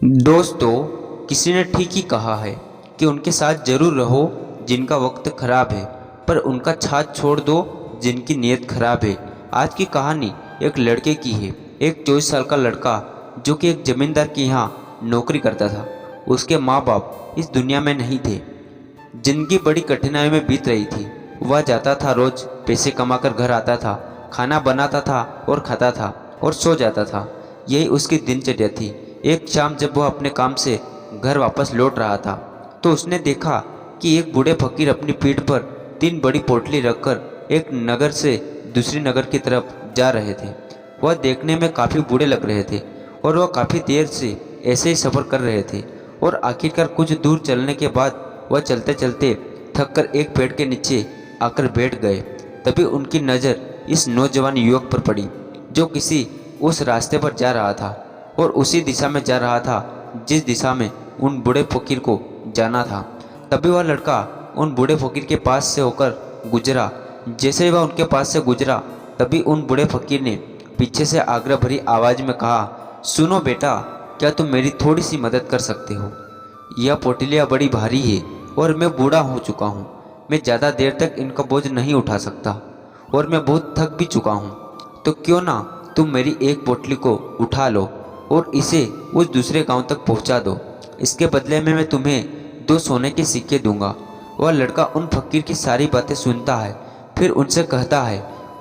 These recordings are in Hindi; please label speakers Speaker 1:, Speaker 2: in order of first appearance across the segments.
Speaker 1: दोस्तों, किसी ने ठीक ही कहा है कि उनके साथ जरूर रहो जिनका वक्त खराब है, पर उनका साथ छोड़ दो जिनकी नीयत खराब है। आज की कहानी एक लड़के की है। एक 24 साल का लड़का जो कि एक जमींदार के यहाँ नौकरी करता था। उसके माँ बाप इस दुनिया में नहीं थे। जिंदगी बड़ी कठिनाई में बीत रही थी। वह जाता था, रोज पैसे कमाकर घर आता था, खाना बनाता था और खाता था और सो जाता था। यही उसकी दिनचर्या थी। एक शाम जब वह अपने काम से घर वापस लौट रहा था तो उसने देखा कि एक बूढ़े फकीर अपनी पीठ पर 3 बड़ी पोटली रखकर एक नगर से दूसरी नगर की तरफ जा रहे थे। वह देखने में काफ़ी बूढ़े लग रहे थे और वह काफ़ी देर से ऐसे ही सफ़र कर रहे थे और आखिरकार कुछ दूर चलने के बाद वह चलते चलते थककर एक पेड़ के नीचे आकर बैठ गए। तभी उनकी नज़र इस नौजवान युवक पर पड़ी जो किसी उस रास्ते पर जा रहा था और उसी दिशा में जा रहा था जिस दिशा में उन बूढ़े फकीर को जाना था। तभी वह लड़का उन बूढ़े फकीर के पास से होकर गुजरा। जैसे ही वह उनके पास से गुजरा तभी उन बूढ़े फकीर ने पीछे से आग्रह भरी आवाज़ में कहा, सुनो बेटा, क्या तुम मेरी थोड़ी सी मदद कर सकते हो? यह पोटलियाँ बड़ी भारी है और मैं बूढ़ा हो चुका हूँ। मैं ज़्यादा देर तक इनका बोझ नहीं उठा सकता और मैं बहुत थक भी चुका हूँ। तो क्यों ना तुम मेरी एक पोटली को उठा लो और इसे उस दूसरे गांव तक पहुंचा दो। इसके बदले में मैं तुम्हें 2 सोने के सिक्के दूंगा। वह लड़का उन फकीर की सारी बातें सुनता है, फिर उनसे कहता है,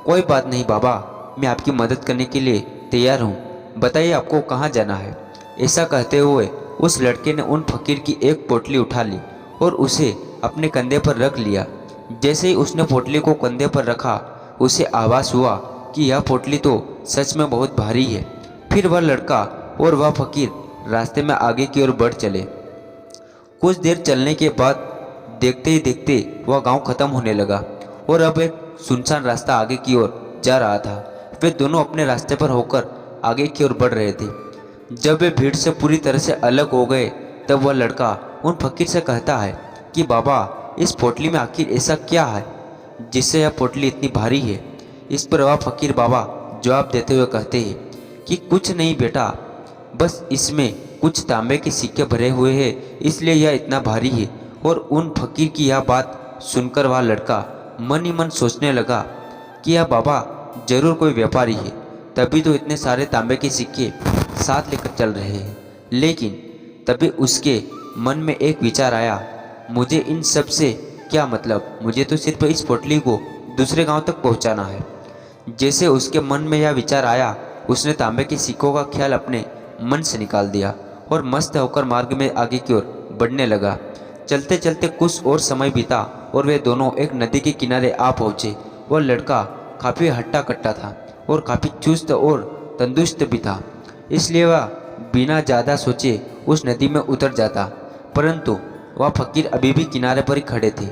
Speaker 1: कोई बात नहीं बाबा, मैं आपकी मदद करने के लिए तैयार हूँ। बताइए आपको कहाँ जाना है? ऐसा कहते हुए उस लड़के ने उन फकीर की एक पोटली उठा ली और उसे अपने कंधे पर रख लिया। जैसे ही उसने पोटली को कंधे पर रखा उसे आभास हुआ कि यह पोटली तो सच में बहुत भारी है। फिर वह लड़का और वह फकीर रास्ते में आगे की ओर बढ़ चले। कुछ देर चलने के बाद देखते ही देखते वह गांव खत्म होने लगा और अब एक सुनसान रास्ता आगे की ओर जा रहा था। वे दोनों अपने रास्ते पर होकर आगे की ओर बढ़ रहे थे। जब वे भीड़ से पूरी तरह से अलग हो गए तब वह लड़का उन फकीर से कहता है कि बाबा, इस पोटली में आखिर ऐसा क्या है जिससे यह पोटली इतनी भारी है? इस पर वह फकीर बाबा जवाब देते हुए कहते हैं कि कुछ नहीं बेटा, बस इसमें कुछ तांबे के सिक्के भरे हुए हैं, इसलिए यह इतना भारी है। और उन फकीर की यह बात सुनकर वह लड़का मन ही मन सोचने लगा कि यह बाबा जरूर कोई व्यापारी है, तभी तो इतने सारे तांबे के सिक्के साथ लेकर चल रहे हैं। लेकिन तभी उसके मन में एक विचार आया, मुझे इन सब से क्या मतलब, मुझे तो सिर्फ इस पोटली को दूसरे गांव तक पहुंचाना है। जैसे उसके मन में यह विचार आया उसने तांबे के सिक्कों का ख्याल अपने मन से निकाल दिया और मस्त होकर मार्ग में आगे की ओर बढ़ने लगा। चलते चलते कुछ और समय बीता और वे दोनों एक नदी के किनारे आ पहुँचे। वह लड़का काफ़ी हट्टा कट्टा था और काफ़ी चुस्त और तंदुरुस्त भी था, इसलिए वह बिना ज़्यादा सोचे उस नदी में उतर जाता। परंतु वह फकीर अभी भी किनारे पर ही खड़े थे,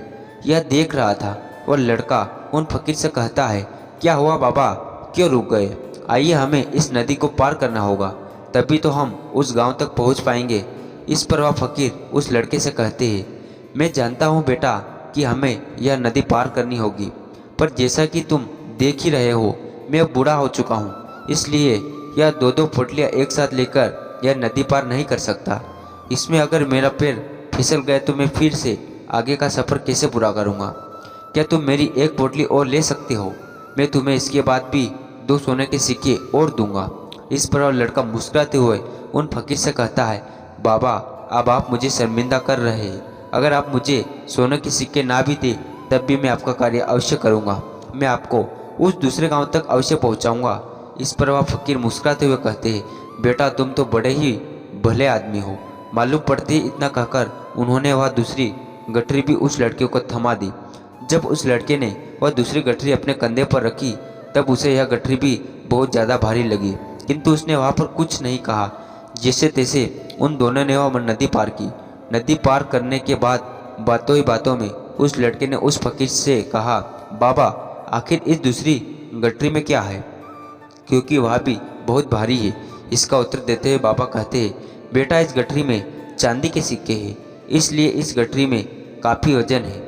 Speaker 1: यह देख रहा था। वह लड़का उन फकीर से कहता है, क्या हुआ बाबा, क्यों रुक गए? आइए, हमें इस नदी को पार करना होगा, तभी तो हम उस गांव तक पहुंच पाएंगे। इस पर वह फकीर उस लड़के से कहते हैं, मैं जानता हूं बेटा कि हमें यह नदी पार करनी होगी, पर जैसा कि तुम देख ही रहे हो मैं अब बूढ़ा हो चुका हूं, इसलिए यह 2-2 पोटलियाँ एक साथ लेकर यह नदी पार नहीं कर सकता। इसमें अगर मेरा पैर फिसल गए तो मैं फिर से आगे का सफ़र कैसे पूरा करूँगा? क्या तुम मेरी एक पोटली और ले सकते हो? मैं तुम्हें इसके बाद भी 2 सोने के सिक्के और दूंगा। इस पर वह लड़का मुस्कुराते हुए उन फकीर से कहता है, बाबा, अब आप मुझे शर्मिंदा कर रहे हैं। अगर आप मुझे सोने के सिक्के ना भी दे तब भी मैं आपका कार्य अवश्य करूंगा। मैं आपको उस दूसरे गांव तक अवश्य पहुंचाऊंगा। इस पर वह फकीर मुस्कुराते हुए कहते हैं, बेटा, तुम तो बड़े ही भले आदमी हो। मालूम पड़ते ही इतना कहकर उन्होंने वह दूसरी गठरी भी उस लड़के को थमा दी। जब उस लड़के ने वह दूसरी गठरी अपने कंधे पर रखी तब उसे यह गठरी भी बहुत ज़्यादा भारी लगी, किंतु उसने वहाँ पर कुछ नहीं कहा। जैसे तैसे उन दोनों ने वह नदी पार की। नदी पार करने के बाद बातों ही बातों में उस लड़के ने उस फकीर से कहा, बाबा, आखिर इस दूसरी गठरी में क्या है, क्योंकि वह भी बहुत भारी है? इसका उत्तर देते हुए बाबा कहते हैं, बेटा, इस गठरी में चांदी के सिक्के हैं, इसलिए इस गठरी में काफ़ी वजन है।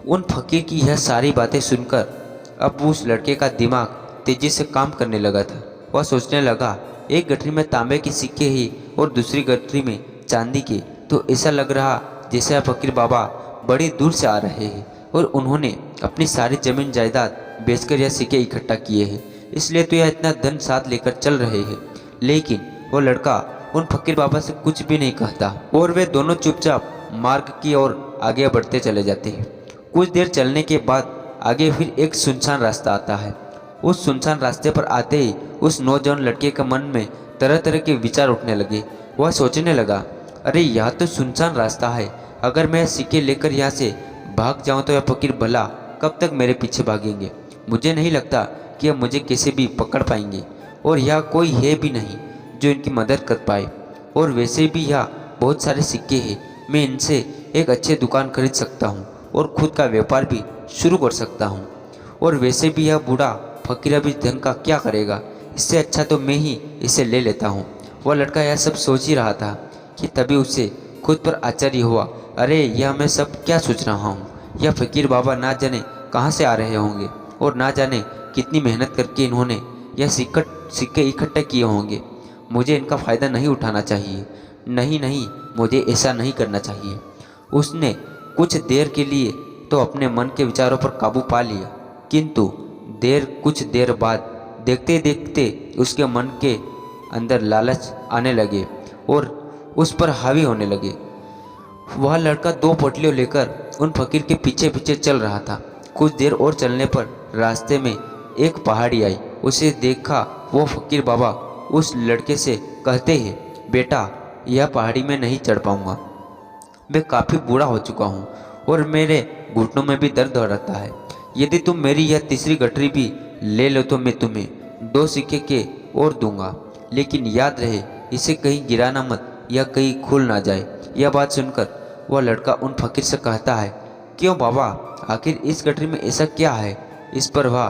Speaker 1: उन फकीर की यह सारी बातें सुनकर अब उस लड़के का दिमाग तेजी से काम करने लगा था। वह सोचने लगा एक गठरी में तांबे के सिक्के ही और दूसरी गठरी में चांदी के। तो ऐसा लग रहा जैसे फकीर बाबा बड़ी दूर से आ रहे हैं और उन्होंने अपनी सारी जमीन जायदाद बेचकर यह सिक्के इकट्ठा किए हैं, इसलिए तो यह इतना धन साथ लेकर चल रहे हैं। लेकिन वो लड़का उन फकीर बाबा से कुछ भी नहीं कहता और वे दोनों चुपचाप मार्ग की ओर आगे बढ़ते चले जाते हैं। कुछ देर चलने के बाद आगे फिर एक सुनसान रास्ता आता है। उस सुनसान रास्ते पर आते ही उस नौजवान लड़के के मन में तरह तरह के विचार उठने लगे। वह सोचने लगा, अरे यह तो सुनसान रास्ता है, अगर मैं सिक्के लेकर यहाँ से भाग जाऊँ तो यह फकीर भला कब तक मेरे पीछे भागेंगे। मुझे नहीं लगता कि यह मुझे कैसे भी पकड़ पाएंगे और यहाँ कोई है भी नहीं जो इनकी मदद कर पाए। और वैसे भी यहाँ बहुत सारे सिक्के हैं, मैं इनसे एक अच्छी दुकान खरीद सकता हूँ और खुद का व्यापार भी शुरू कर सकता हूँ। और वैसे भी यह बूढ़ा फकीर अभी धन का क्या करेगा, इससे अच्छा तो मैं ही इसे ले लेता हूँ। वह लड़का यह सब सोच ही रहा था कि तभी उसे खुद पर आश्चर्य हुआ, अरे यह मैं सब क्या सोच रहा हूँ। यह फकीर बाबा ना जाने कहाँ से आ रहे होंगे और ना जाने कितनी मेहनत करके इन्होंने यह सिक्के इकट्ठे किए होंगे। मुझे इनका फ़ायदा नहीं उठाना चाहिए, नहीं, मुझे ऐसा नहीं करना चाहिए। उसने कुछ देर के लिए तो अपने मन के विचारों पर काबू पा लिया, किंतु कुछ देर बाद देखते देखते उसके मन के अंदर लालच आने लगे और उस पर हावी होने लगे। वह लड़का दो पोटलियों लेकर उन फकीर के पीछे पीछे चल रहा था। कुछ देर और चलने पर रास्ते में एक पहाड़ी आई। उसे देखा वो फकीर बाबा उस लड़के से कहते हैं, बेटा यह पहाड़ी में नहीं चढ़ पाऊंगा, मैं काफ़ी बूढ़ा हो चुका हूँ और मेरे घुटनों में भी दर्द हो रहता है। यदि तुम मेरी यह तीसरी गठरी भी ले लो तो मैं तुम्हें 2 सिक्के के और दूंगा, लेकिन याद रहे इसे कहीं गिराना मत या कहीं खुल ना जाए। यह बात सुनकर वह लड़का उन फकीर से कहता है, क्यों बाबा, आखिर इस गठरी में ऐसा क्या है। इस पर वह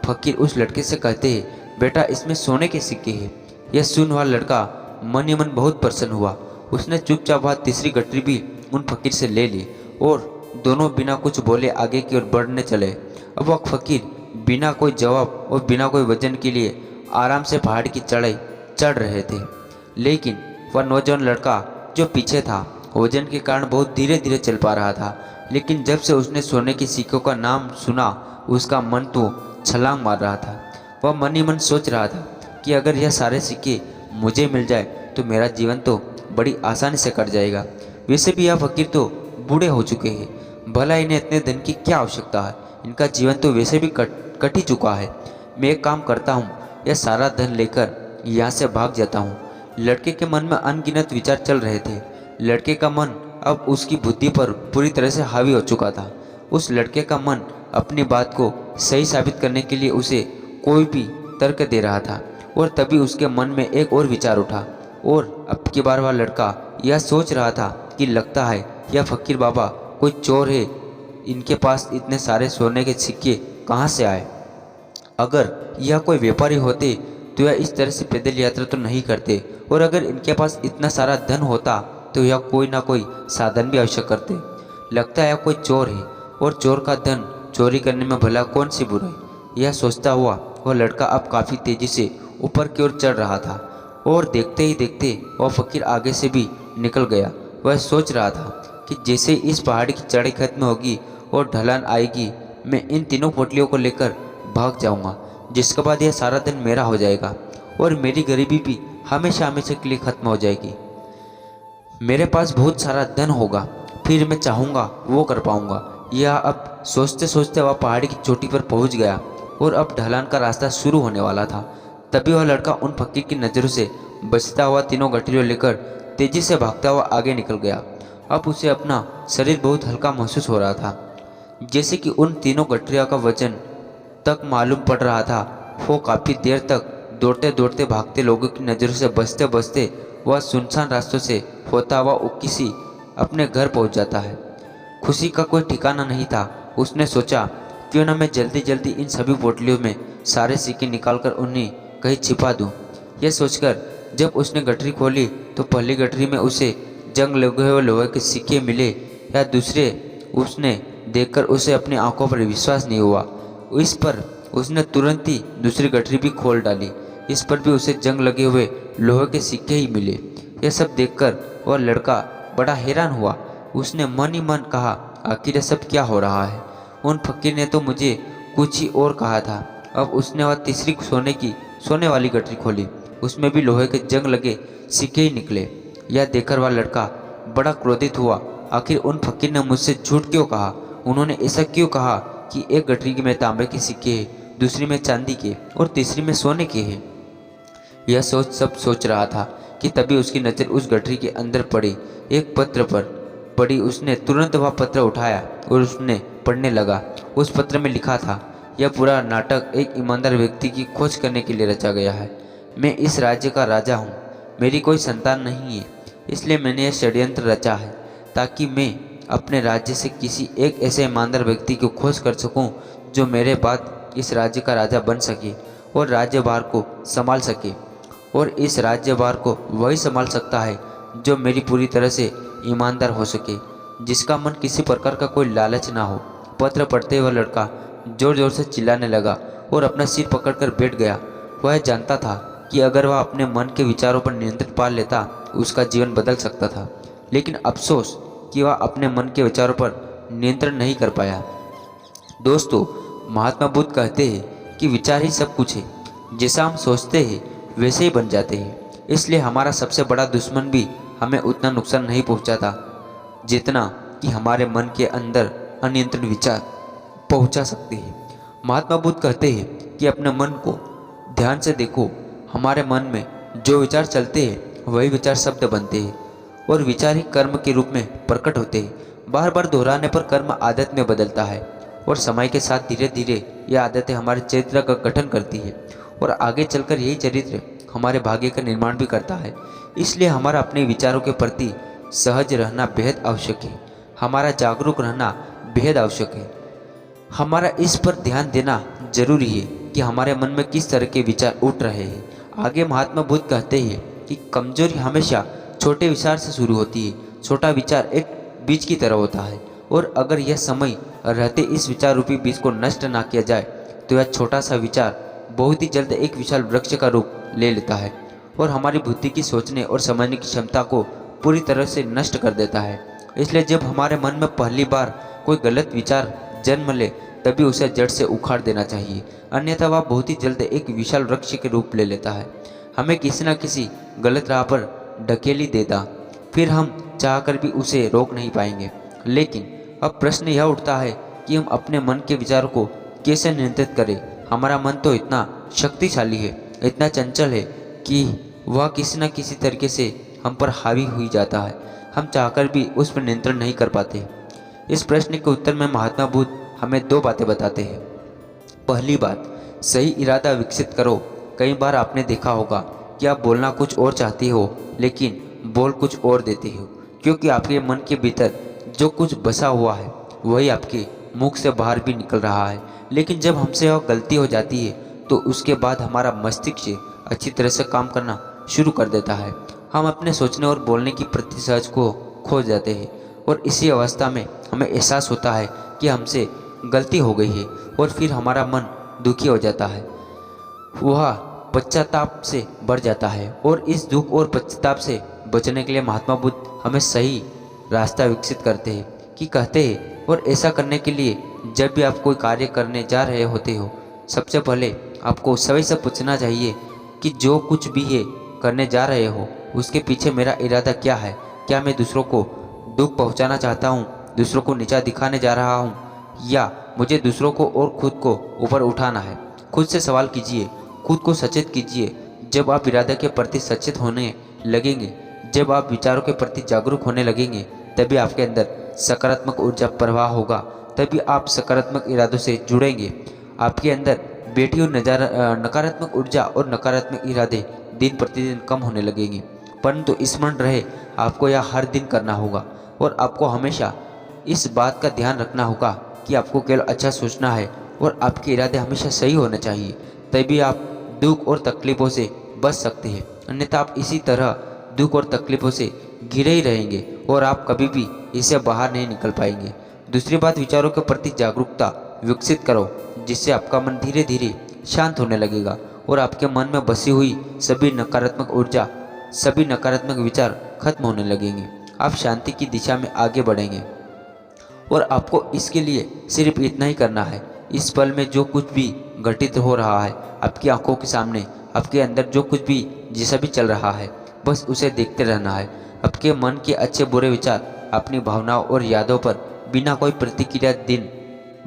Speaker 1: फकीर उस लड़के से कहते हैं, बेटा इसमें सोने के सिक्के हैं। यह सुन वह लड़का मन ही मन बहुत प्रसन्न हुआ। उसने चुपचाप वह तीसरी गठरी भी उन फकीर से ले ली और दोनों बिना कुछ बोले आगे की ओर बढ़ने चले। अब वह फकीर बिना कोई जवाब और बिना कोई वजन के लिए आराम से पहाड़ की चढ़ाई चढ़ रहे थे। लेकिन वह नौजवान लड़का जो पीछे था वजन के कारण बहुत धीरे धीरे चल पा रहा था। लेकिन जब से उसने सोने के सिक्कों का नाम सुना उसका मन तो छलांग मार रहा था। वह मन ही मन सोच रहा था कि अगर यह सारे सिक्के मुझे मिल जाए तो मेरा जीवन तो बड़ी आसानी से कट जाएगा। वैसे भी यह फकीर तो बूढ़े हो चुके हैं, भला इन्हें इतने धन की क्या आवश्यकता है, इनका जीवन तो वैसे भी कट ही चुका है। मैं एक काम करता हूँ, यह सारा धन लेकर यहाँ से भाग जाता हूँ। लड़के के मन में अनगिनत विचार चल रहे थे। लड़के का मन अब उसकी बुद्धि पर पूरी तरह से हावी हो चुका था। उस लड़के का मन अपनी बात को सही साबित करने के लिए उसे कोई भी तर्क दे रहा था। और तभी उसके मन में एक और विचार उठा और अब की बार वह लड़का यह सोच रहा था कि लगता है यह फकीर बाबा कोई चोर है, इनके पास इतने सारे सोने के सिक्के कहाँ से आए। अगर यह कोई व्यापारी होते तो यह इस तरह से पैदल यात्रा तो नहीं करते, और अगर इनके पास इतना सारा धन होता तो यह कोई ना कोई साधन भी आवश्यक करते। लगता है कोई चोर है और चोर का धन चोरी करने में भला कौन सी बुराई। यह सोचता हुआ वह लड़का अब काफ़ी तेज़ी से ऊपर की ओर चढ़ रहा था और देखते ही देखते वह फकीर आगे से भी निकल गया। वह सोच रहा था कि जैसे इस पहाड़ी की चढ़ाई खत्म होगी और ढलान आएगी, मैं इन तीनों पोटलियों को लेकर भाग जाऊंगा, जिसके बाद यह सारा दिन मेरा हो जाएगा और मेरी गरीबी भी हमेशा हमेशा के लिए खत्म हो जाएगी। मेरे पास बहुत सारा धन होगा, फिर मैं चाहूँगा वो कर पाऊँगा। यह अब सोचते सोचते वह पहाड़ी की चोटी पर पहुँच गया और अब ढलान का रास्ता शुरू होने वाला था। तभी वह लड़का उन फकीर की नज़रों से बचता हुआ तीनों गठरियों लेकर तेजी से भागता हुआ आगे निकल गया। अब उसे अपना शरीर बहुत हल्का महसूस हो रहा था, जैसे कि उन तीनों गठरियों का वजन तक मालूम पड़ रहा था। वो काफ़ी देर तक दौड़ते दौड़ते भागते लोगों की नज़रों से बचते बचते वह सुनसान रास्तों से होता हुआ किसी अपने घर पहुंच जाता है। खुशी का कोई ठिकाना नहीं था। उसने सोचा, क्यों ना मैं जल्दी जल्दी इन सभी पोटलियों में सारे सिक्के निकालकर उन्हें कहीं छिपा दूं। यह सोचकर जब उसने गठरी खोली तो पहली गठरी में उसे जंग लगे हुए लोहे के सिक्के मिले या दूसरे उसने देखकर उसे अपनी आंखों पर विश्वास नहीं हुआ। इस पर उसने तुरंत ही दूसरी गठरी भी खोल डाली। इस पर भी उसे जंग लगे हुए लोहे के सिक्के ही मिले। यह सब देखकर वह लड़का बड़ा हैरान हुआ। उसने मन ही मन कहा, आखिर यह सब क्या हो रहा है? उन फकीर ने तो मुझे कुछ ही और कहा था। अब उसने वह तीसरी सोने वाली गठरी खोली। उसमें भी लोहे के जंग लगे सिक्के ही निकले। यह देखकर वह लड़का बड़ा क्रोधित हुआ। आखिर उन फकीर ने मुझसे झूठ क्यों कहा? उन्होंने ऐसा क्यों कहा कि एक गठरी में तांबे के सिक्के हैं, दूसरी में चांदी के और तीसरी में सोने के हैं? यह सोच रहा था कि तभी उसकी नज़र उस गठरी के अंदर पड़ी एक पत्र पर पड़ी। उसने तुरंत वह पत्र उठाया और उसने पढ़ने लगा। उस पत्र में लिखा था, यह पूरा नाटक एक ईमानदार व्यक्ति की खोज करने के लिए रचा गया है। मैं इस राज्य का राजा हूँ। मेरी कोई संतान नहीं है, इसलिए मैंने यह षड्यंत्र रचा है ताकि मैं अपने राज्य से किसी एक ऐसे ईमानदार व्यक्ति की खोज कर सकूं जो मेरे बाद इस राज्य का राजा बन सके और राज्यभार को संभाल सके। और इस राज्यभार को वही संभाल सकता है जो मेरी पूरी तरह से ईमानदार हो सके, जिसका मन किसी प्रकार का कोई लालच ना हो। पत्र पढ़ते हुए लड़का जोर जोर से चिल्लाने लगा और अपना सिर पकड़कर बैठ गया। वह जानता था कि अगर वह अपने मन के विचारों पर नियंत्रण पा लेता, उसका जीवन बदल सकता था। लेकिन अफसोस कि वह अपने मन के विचारों पर नियंत्रण नहीं कर पाया। दोस्तों, महात्मा बुद्ध कहते हैं कि विचार ही सब कुछ है। जैसा हम सोचते हैं वैसे ही बन जाते हैं। इसलिए हमारा सबसे बड़ा दुश्मन भी हमें उतना नुकसान नहीं पहुंचाता जितना कि हमारे मन के अंदर अनियंत्रित विचार पहुंचा सकते हैं। महात्मा बुद्ध कहते हैं कि अपने मन को ध्यान से देखो। हमारे मन में जो विचार चलते हैं वही विचार शब्द बनते हैं और विचार ही कर्म के रूप में प्रकट होते हैं। बार बार दोहराने पर कर्म आदत में बदलता है और समय के साथ धीरे धीरे यह आदतें हमारे चरित्र का गठन करती है और आगे चलकर यही चरित्र हमारे भाग्य का निर्माण भी करता है। इसलिए हमारा अपने विचारों के प्रति सहज रहना बेहद आवश्यक है। हमारा जागरूक रहना बेहद आवश्यक है। हमारा इस पर ध्यान देना जरूरी है कि हमारे मन में किस तरह के विचार उठ रहे हैं। आगे महात्मा बुद्ध कहते हैं कि कमजोरी हमेशा छोटे विचार से शुरू होती है। छोटा विचार एक बीज की तरह होता है और अगर यह समय रहते इस विचार रूपी बीज को नष्ट ना किया जाए तो यह छोटा सा विचार बहुत ही जल्द एक विशाल वृक्ष का रूप ले लेता है और हमारी बुद्धि की सोचने और समझने की क्षमता को पूरी तरह से नष्ट कर देता है। इसलिए जब हमारे मन में पहली बार कोई गलत विचार जन्म ले तभी उसे जड़ से उखाड़ देना चाहिए, अन्यथा वह बहुत ही जल्द एक विशाल वृक्ष के रूप ले लेता है। हमें किसी न किसी गलत राह पर ढकेली देता, फिर हम चाहकर भी उसे रोक नहीं पाएंगे। लेकिन अब प्रश्न यह उठता है कि हम अपने मन के विचारों को कैसे नियंत्रित करें। हमारा मन तो इतना शक्तिशाली है, इतना चंचल है कि वह किसी न किसी तरीके से हम पर हावी हुई जाता है। हम चाहकर भी उस पर नियंत्रण नहीं कर पाते। इस प्रश्न के उत्तर में महात्मा बुद्ध हमें दो बातें बताते हैं। पहली बात, सही इरादा विकसित करो। कई बार आपने देखा होगा कि आप बोलना कुछ और चाहते हो लेकिन बोल कुछ और देते हो, क्योंकि आपके मन के भीतर जो कुछ बसा हुआ है वही आपके मुख से बाहर भी निकल रहा है। लेकिन जब हमसे वह गलती हो जाती है तो उसके बाद हमारा मस्तिष्क अच्छी तरह से काम करना शुरू कर देता है। हम अपने सोचने और बोलने की प्रतिसहज को खो जाते हैं और इसी अवस्था में हमें एहसास होता है कि हमसे गलती हो गई है और फिर हमारा मन दुखी हो जाता है। वह पश्चाताप से भर जाता है और इस दुख और पश्चाताप से बचने के लिए महात्मा बुद्ध हमें सही रास्ता विकसित करते हैं कि कहते हैं, और ऐसा करने के लिए जब भी आप कोई कार्य करने जा रहे होते हो, सबसे पहले आपको सभी से पूछना चाहिए कि जो कुछ भी है करने जा रहे हो उसके पीछे मेरा इरादा क्या है। क्या मैं दूसरों को दुख पहुंचाना चाहता हूं, दूसरों को नीचा दिखाने जा रहा हूं, या मुझे दूसरों को और खुद को ऊपर उठाना है। खुद से सवाल कीजिए, खुद को सचेत कीजिए। जब आप इरादे के प्रति सचेत होने लगेंगे, जब आप विचारों के प्रति जागरूक होने लगेंगे, तभी आपके अंदर सकारात्मक ऊर्जा प्रवाह होगा, तभी आप सकारात्मक इरादों से जुड़ेंगे। आपके अंदर बैठी हुई नकारात्मक ऊर्जा और नकारात्मक इरादे दिन प्रतिदिन कम होने लगेंगे। परंतु स्मरण रहे, आपको यह हर दिन करना होगा और आपको हमेशा इस बात का ध्यान रखना होगा कि आपको केवल अच्छा सोचना है और आपके इरादे हमेशा सही होने चाहिए। तभी आप दुख और तकलीफ़ों से बच सकते हैं, अन्यथा आप इसी तरह दुख और तकलीफ़ों से घिरे ही रहेंगे और आप कभी भी इससे बाहर नहीं निकल पाएंगे। दूसरी बात, विचारों के प्रति जागरूकता विकसित करो, जिससे आपका मन धीरे धीरे शांत होने लगेगा और आपके मन में बसी हुई सभी नकारात्मक ऊर्जा, सभी नकारात्मक विचार खत्म होने लगेंगे। आप शांति की दिशा में आगे बढ़ेंगे और आपको इसके लिए सिर्फ इतना ही करना है। इस पल में जो कुछ भी घटित हो रहा है आपकी आंखों के सामने, आपके अंदर जो कुछ भी जैसा भी चल रहा है, बस उसे देखते रहना है। आपके मन के अच्छे बुरे विचार, अपनी भावनाओं और यादों पर बिना कोई प्रतिक्रिया दिन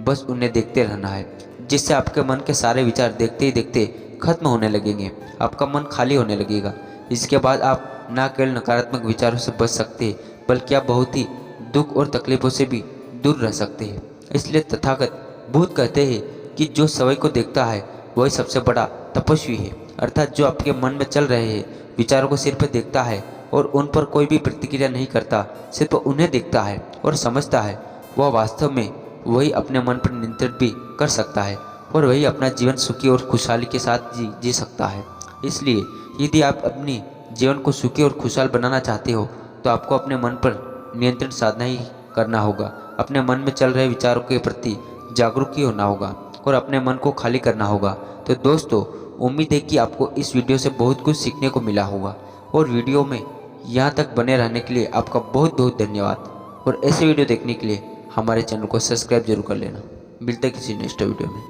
Speaker 1: बस उन्हें देखते रहना है, जिससे आपके मन के सारे विचार देखते ही देखते खत्म होने लगेंगे। आपका मन खाली होने लगेगा। इसके बाद आप न केवल नकारात्मक विचारों से बच सकते हैं, बल्कि आप बहुत ही दुख और तकलीफों से भी दूर रह सकते हैं। इसलिए तथागत बुद्ध कहते हैं कि जो समय को देखता है वही सबसे बड़ा तपस्वी है। अर्थात जो आपके मन में चल रहे हैं विचारों को सिर्फ देखता है और उन पर कोई भी प्रतिक्रिया नहीं करता, सिर्फ उन्हें देखता है और समझता है, वह वास्तव में वही अपने मन पर नियंत्रण भी कर सकता है और वही अपना जीवन सुखी और खुशहाली के साथ जी सकता है। इसलिए यदि आप अपनी जीवन को सुखी और खुशहाल बनाना चाहते हो तो आपको अपने मन पर नियंत्रण साधना ही करना होगा। अपने मन में चल रहे विचारों के प्रति जागरूक ही होना होगा और अपने मन को खाली करना होगा। तो दोस्तों, उम्मीद है कि आपको इस वीडियो से बहुत कुछ सीखने को मिला होगा और वीडियो में यहाँ तक बने रहने के लिए आपका बहुत बहुत धन्यवाद। और ऐसे वीडियो देखने के लिए हमारे चैनल को सब्सक्राइब जरूर कर लेना। मिलते हैं किसी नेक्स्ट वीडियो में।